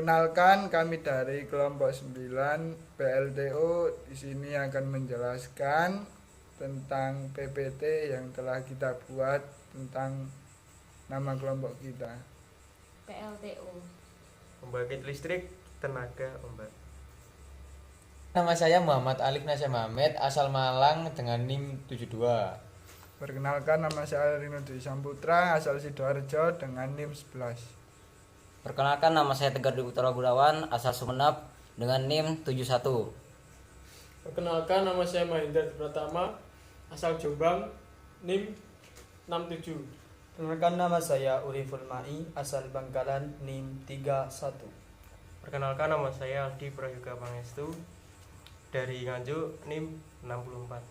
Perkenalkan, kami dari kelompok 9 PLTO di sini akan menjelaskan tentang PPT yang telah kita buat tentang nama kelompok kita. PLTO. Pembangkit listrik tenaga ombak. Nama saya Muhammad Alif Nasya Mamet, asal Malang dengan NIM 72. Perkenalkan, nama saya Rino Dwi Samputra, asal Sidoarjo dengan NIM 11. Perkenalkan, nama saya Tegar Dwi Putra Gunawan, asal Sumenep dengan NIM 71. Perkenalkan, nama saya Mahendra Pratama, asal Jombang, NIM 67. Perkenalkan, nama saya Uriful Mai, asal Bangkalan, NIM 31. Perkenalkan, nama saya Aldi Prayoga Pangestu dari Nganjuk, NIM 64.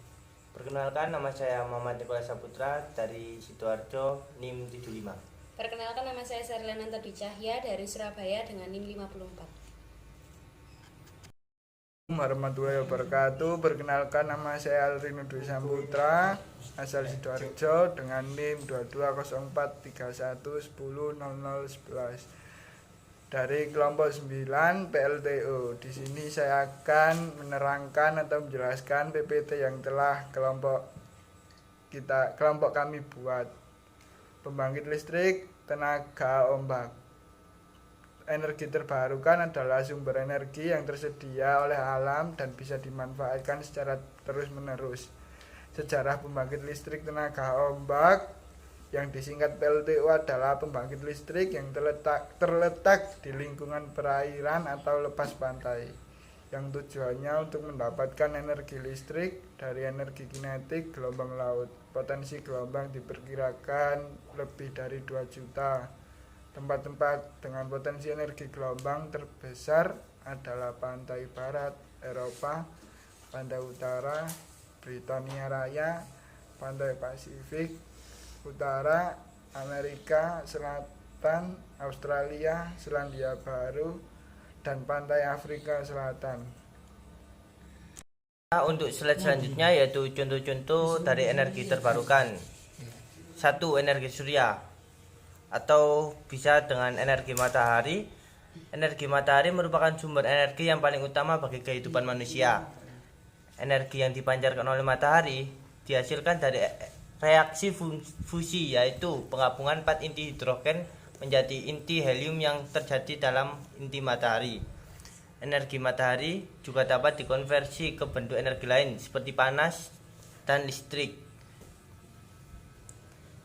Perkenalkan, nama saya Muhammad Nikola Saputra dari Sidoarjo, NIM 75. Perkenalkan, nama saya Sarliana Tadi Cahya dari Surabaya dengan NIM 54. Warahmatullahi wabarakatuh. Perkenalkan, nama saya Alrino Dwi Samputra, asal Sidoarjo dengan NIM 220431100011 dari kelompok 9 PLTO. Di sini saya akan menerangkan atau menjelaskan PPT yang telah kelompok kami buat. Pembangkit listrik tenaga ombak. Energi terbarukan adalah sumber energi yang tersedia oleh alam dan bisa dimanfaatkan secara terus-menerus. Sejarah pembangkit listrik tenaga ombak yang disingkat PLTO adalah pembangkit listrik yang terletak di lingkungan perairan atau lepas pantai, yang tujuannya untuk mendapatkan energi listrik dari energi kinetik gelombang laut. Potensi gelombang diperkirakan lebih dari 2 juta. Tempat-tempat dengan potensi energi gelombang terbesar adalah pantai barat Eropa, pantai utara Britania Raya, pantai Pasifik utara Amerika Selatan, Australia, Selandia Baru, dan pantai Afrika Selatan. Untuk slide selanjutnya yaitu contoh-contoh dari energi terbarukan. 1. Energi surya atau bisa dengan energi matahari. Energi matahari merupakan sumber energi yang paling utama bagi kehidupan manusia. Energi yang dipancarkan oleh matahari dihasilkan dari reaksi fusi, yaitu penggabungan 4 inti hidrogen menjadi inti helium yang terjadi dalam inti matahari. Energi matahari juga dapat dikonversi ke bentuk energi lain seperti panas dan listrik.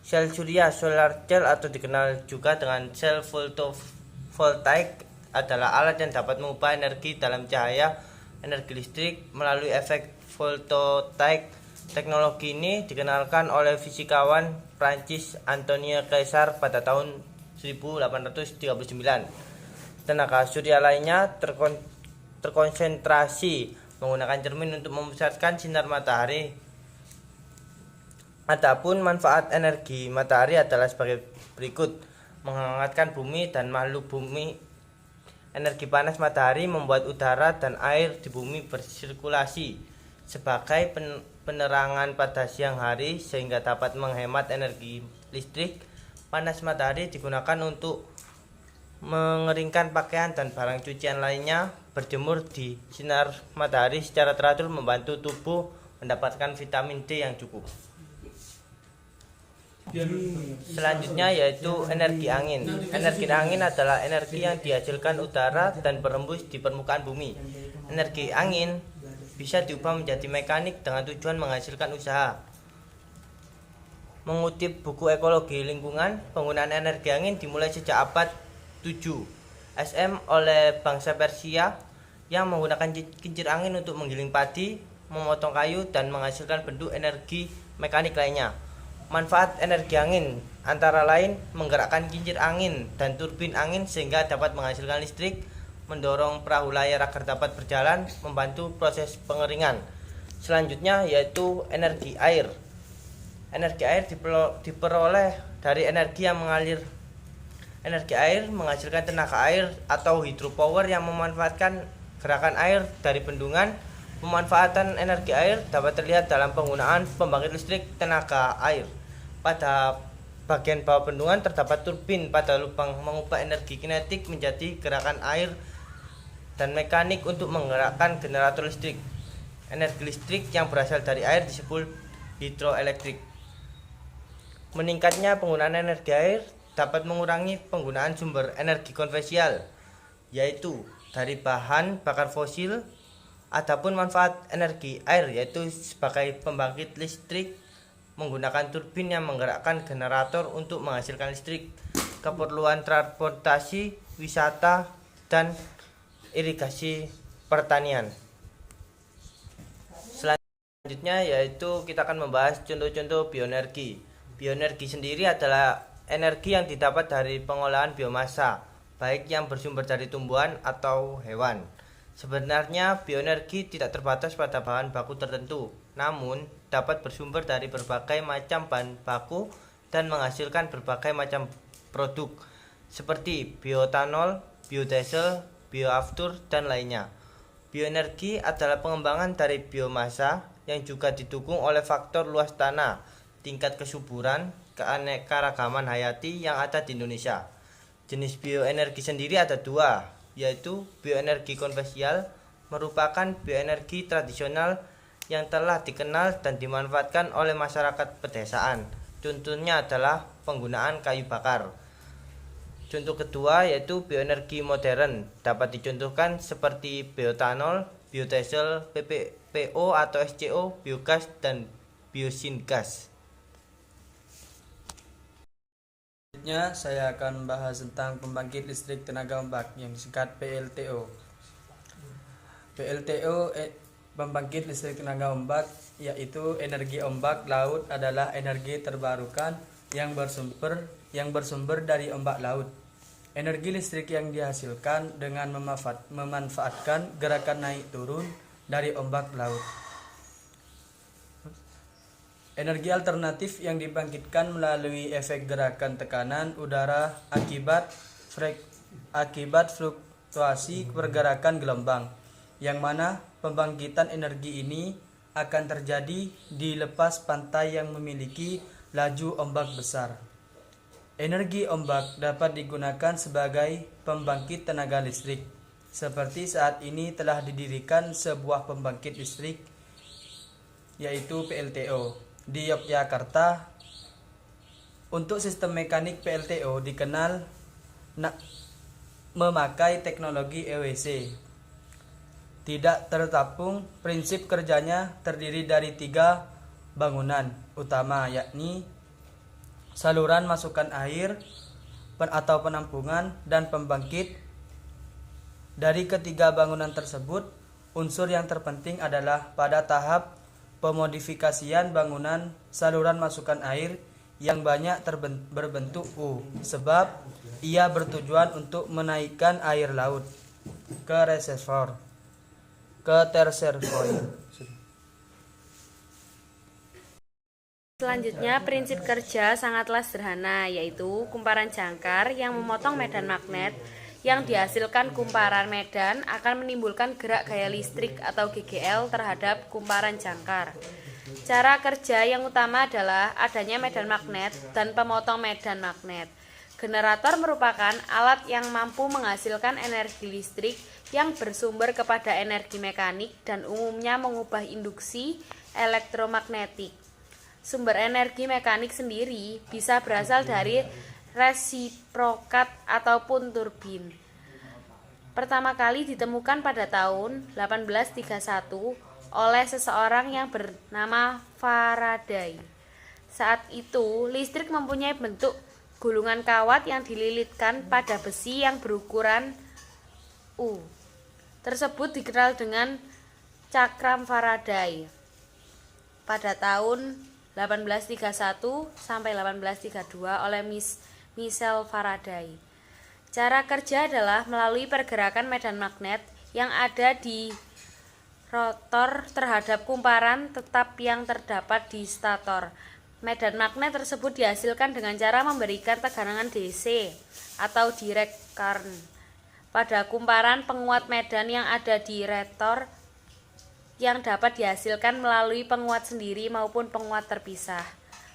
Sel surya solar cell atau dikenal juga dengan sel fotovoltaik adalah alat yang dapat mengubah energi dalam cahaya energi listrik melalui efek fotovoltaik. Teknologi ini dikenalkan oleh fisikawan Prancis Antoine Caisar pada tahun 1839. Tenaga surya lainnya terkonsentrasi menggunakan cermin untuk memusatkan sinar matahari. Adapun manfaat energi matahari adalah sebagai berikut: menghangatkan bumi dan makhluk bumi. Energi panas matahari membuat udara dan air di bumi bersirkulasi sebagai penerangan pada siang hari sehingga dapat menghemat energi listrik. Panas matahari digunakan untuk mengeringkan pakaian dan barang cucian lainnya. Berjemur di sinar matahari secara teratur membantu tubuh mendapatkan vitamin D yang cukup. Selanjutnya yaitu energi angin. Energi angin adalah energi yang dihasilkan udara dan berembus di permukaan bumi. Energi angin bisa diubah menjadi mekanik dengan tujuan menghasilkan usaha. Mengutip buku Ekologi Lingkungan, penggunaan energi angin dimulai sejak abad 7 SM oleh bangsa Persia yang menggunakan kincir angin untuk menggiling padi, memotong kayu, dan menghasilkan bentuk energi mekanik lainnya. Manfaat energi angin antara lain menggerakkan kincir angin dan turbin angin sehingga dapat menghasilkan listrik, mendorong perahu layar agar dapat berjalan, membantu proses pengeringan. Selanjutnya yaitu energi air. Energi air diperoleh dari energi yang mengalir. Energi air menghasilkan tenaga air atau hydropower yang memanfaatkan gerakan air dari bendungan. Pemanfaatan energi air dapat terlihat dalam penggunaan pembangkit listrik tenaga air. Pada bagian bawah bendungan terdapat turbin pada lubang mengubah energi kinetik menjadi gerakan air dan mekanik untuk menggerakkan generator listrik. Energi listrik yang berasal dari air disebut hidroelektrik. Meningkatnya penggunaan energi air dapat mengurangi penggunaan sumber energi konvensional, yaitu dari bahan bakar fosil. Adapun manfaat energi air yaitu sebagai pembangkit listrik menggunakan turbin yang menggerakkan generator untuk menghasilkan listrik, keperluan transportasi, wisata, dan irigasi pertanian. Selanjutnya yaitu kita akan membahas contoh-contoh bioenergi. Bioenergi sendiri adalah energi yang didapat dari pengolahan biomasa, baik yang bersumber dari tumbuhan atau hewan. Sebenarnya bioenergi tidak terbatas pada bahan baku tertentu, namun dapat bersumber dari berbagai macam bahan baku dan menghasilkan berbagai macam produk seperti bioetanol, biodiesel, bioaftur, dan lainnya. Bioenergi adalah pengembangan dari biomasa yang juga didukung oleh faktor luas tanah, tingkat kesuburan, keanekaragaman hayati yang ada di Indonesia. Jenis bioenergi sendiri ada dua, yaitu bioenergi konvensional merupakan bioenergi tradisional yang telah dikenal dan dimanfaatkan oleh masyarakat pedesaan. Contohnya adalah penggunaan kayu bakar. Contoh kedua yaitu bioenergi modern, dapat dicontohkan seperti bioetanol, biodiesel, PPO atau SCO, biogas, dan biosingas. Selanjutnya saya akan membahas tentang pembangkit listrik tenaga ombak yang disingkat PLTO. PLTO pembangkit listrik tenaga ombak yaitu energi ombak laut adalah energi terbarukan yang bersumber dari ombak laut. Energi listrik yang dihasilkan dengan memanfaatkan gerakan naik turun dari ombak laut. Energi alternatif yang dibangkitkan melalui efek gerakan tekanan udara akibat fluktuasi pergerakan gelombang, yang mana pembangkitan energi ini akan terjadi di lepas pantai yang memiliki laju ombak besar. Energi ombak dapat digunakan sebagai pembangkit tenaga listrik. Seperti saat ini telah didirikan sebuah pembangkit listrik yaitu PLTO di Yogyakarta. Untuk sistem mekanik PLTO dikenal memakai teknologi EWC. Tidak tertapung, prinsip kerjanya terdiri dari 3 bangunan utama, yakni saluran masukan air atau penampungan dan pembangkit. Dari ketiga bangunan tersebut, unsur yang terpenting adalah pada tahap pemodifikasian bangunan saluran masukan air yang banyak berbentuk U, sebab ia bertujuan untuk menaikkan air laut ke reservoir, ke terservoir. Selanjutnya, prinsip kerja sangatlah sederhana, yaitu kumparan jangkar yang memotong medan magnet yang dihasilkan kumparan medan akan menimbulkan gerak gaya listrik atau GGL terhadap kumparan jangkar. Cara kerja yang utama adalah adanya medan magnet dan pemotong medan magnet. Generator merupakan alat yang mampu menghasilkan energi listrik yang bersumber kepada energi mekanik dan umumnya mengubah induksi elektromagnetik. Sumber energi mekanik sendiri bisa berasal dari resiprokat ataupun turbin. Pertama kali ditemukan pada tahun 1831 oleh seseorang yang bernama Faraday. Saat itu, listrik mempunyai bentuk gulungan kawat yang dililitkan pada besi yang berukuran U. Tersebut dikenal dengan cakram Faraday. Pada tahun 1831 sampai 1832 oleh Michel Faraday. Cara kerja adalah melalui pergerakan medan magnet yang ada di rotor terhadap kumparan tetap yang terdapat di stator. Medan magnet tersebut dihasilkan dengan cara memberikan tegangan DC atau direct current pada kumparan penguat medan yang ada di rotor yang dapat dihasilkan melalui penguat sendiri maupun penguat terpisah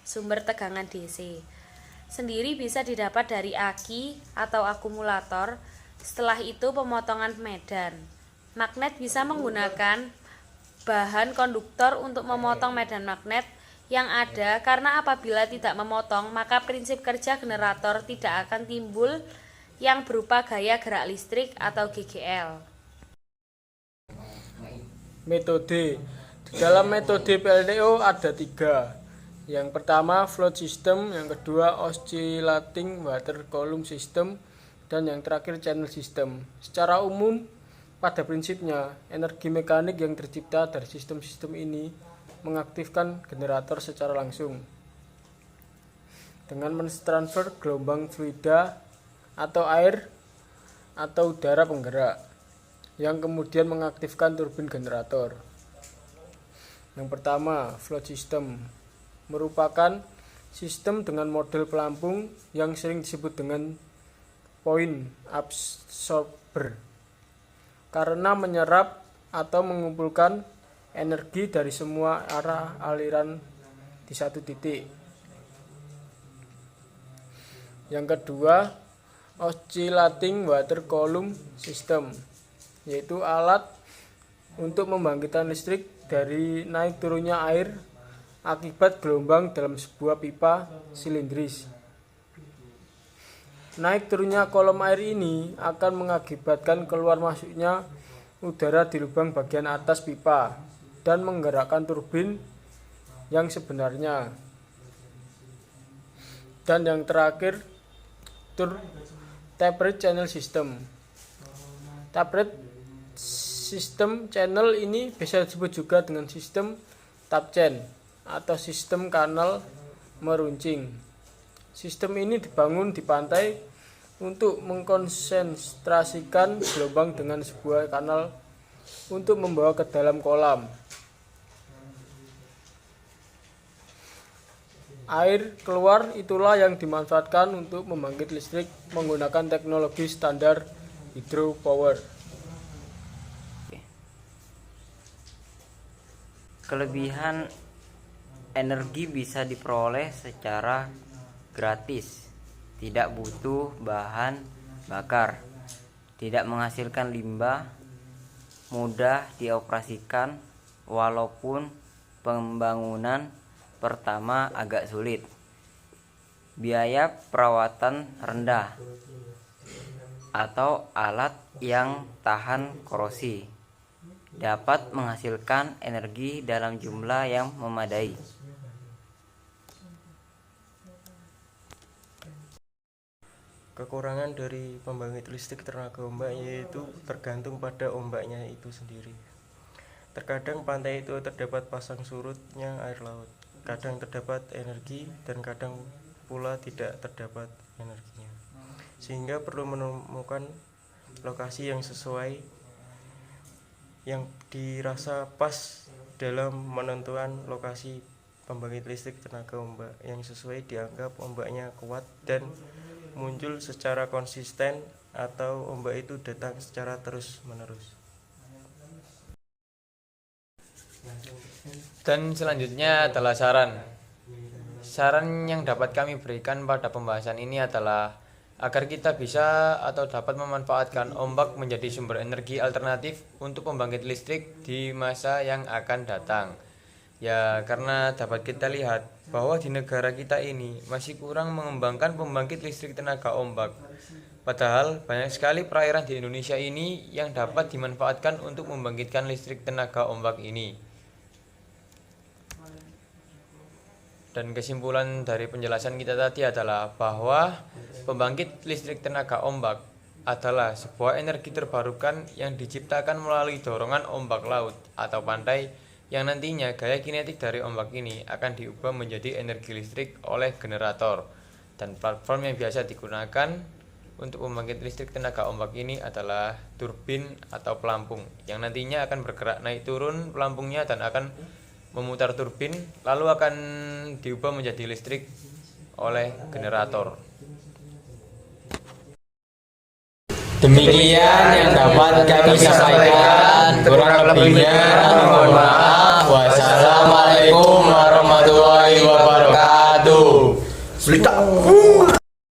sumber tegangan DC. sendiri bisa didapat dari aki atau akumulator. Setelah itu pemotongan medan. Magnet bisa menggunakan bahan konduktor untuk memotong medan magnet yang ada, karena apabila tidak memotong maka prinsip kerja generator tidak akan timbul yang berupa gaya gerak listrik atau GGL. Metode. Di dalam metode PLTO ada 3. Yang pertama float system, yang kedua oscillating water column system, dan yang terakhir channel system. Secara umum, pada prinsipnya, energi mekanik yang tercipta dari sistem-sistem ini mengaktifkan generator secara langsung dengan mentransfer gelombang fluida atau air atau udara penggerak yang kemudian mengaktifkan turbin generator. Yang pertama, float system merupakan sistem dengan model pelampung yang sering disebut dengan point absorber karena menyerap atau mengumpulkan energi dari semua arah aliran di satu titik. Yang kedua, oscillating water column system, yaitu alat untuk membangkitkan listrik dari naik turunnya air akibat gelombang dalam sebuah pipa silindris. Naik turunnya kolom air ini akan mengakibatkan keluar masuknya udara di lubang bagian atas pipa dan menggerakkan turbin yang sebenarnya. Dan yang terakhir, tapered channel system. Tapered system channel ini bisa disebut juga dengan sistem tap chain atau sistem kanal meruncing. Sistem ini dibangun di pantai untuk mengkonsentrasikan gelombang dengan sebuah kanal untuk membawa ke dalam kolam. Air keluar itulah yang dimanfaatkan untuk membangkit listrik menggunakan teknologi standar hydropower. Kelebihan energi bisa diperoleh secara gratis, tidak butuh bahan bakar, tidak menghasilkan limbah, mudah dioperasikan walaupun pembangunan pertama agak sulit. Biaya perawatan rendah atau alat yang tahan korosi. Dapat menghasilkan energi dalam jumlah yang memadai. Kekurangan dari pembangkit listrik tenaga ombak yaitu tergantung pada ombaknya itu sendiri. Terkadang pantai itu terdapat pasang surutnya air laut, kadang terdapat energi dan kadang pula tidak terdapat energinya, sehingga perlu menemukan lokasi yang sesuai, yang dirasa pas dalam menentukan lokasi pembangkit listrik tenaga ombak yang sesuai dianggap ombaknya kuat dan muncul secara konsisten atau ombak itu datang secara terus-menerus. Dan selanjutnya adalah saran. Saran yang dapat kami berikan pada pembahasan ini adalah agar kita bisa atau dapat memanfaatkan ombak menjadi sumber energi alternatif untuk pembangkit listrik di masa yang akan datang. Ya, karena dapat kita lihat bahwa di negara kita ini masih kurang mengembangkan pembangkit listrik tenaga ombak. Padahal banyak sekali perairan di Indonesia ini yang dapat dimanfaatkan untuk membangkitkan listrik tenaga ombak ini. Dan kesimpulan dari penjelasan kita tadi adalah bahwa pembangkit listrik tenaga ombak adalah sebuah energi terbarukan yang diciptakan melalui dorongan ombak laut atau pantai, yang nantinya gaya kinetik dari ombak ini akan diubah menjadi energi listrik oleh generator. Dan platform yang biasa digunakan untuk pembangkit listrik tenaga ombak ini adalah turbin atau pelampung, yang nantinya akan bergerak naik turun pelampungnya dan akan memutar turbin, lalu akan diubah menjadi listrik oleh generator. Demikian yang dapat kami sampaikan. Kurang lebihnya mohon maaf. Wassalamualaikum warahmatullahi wabarakatuh. Meledak.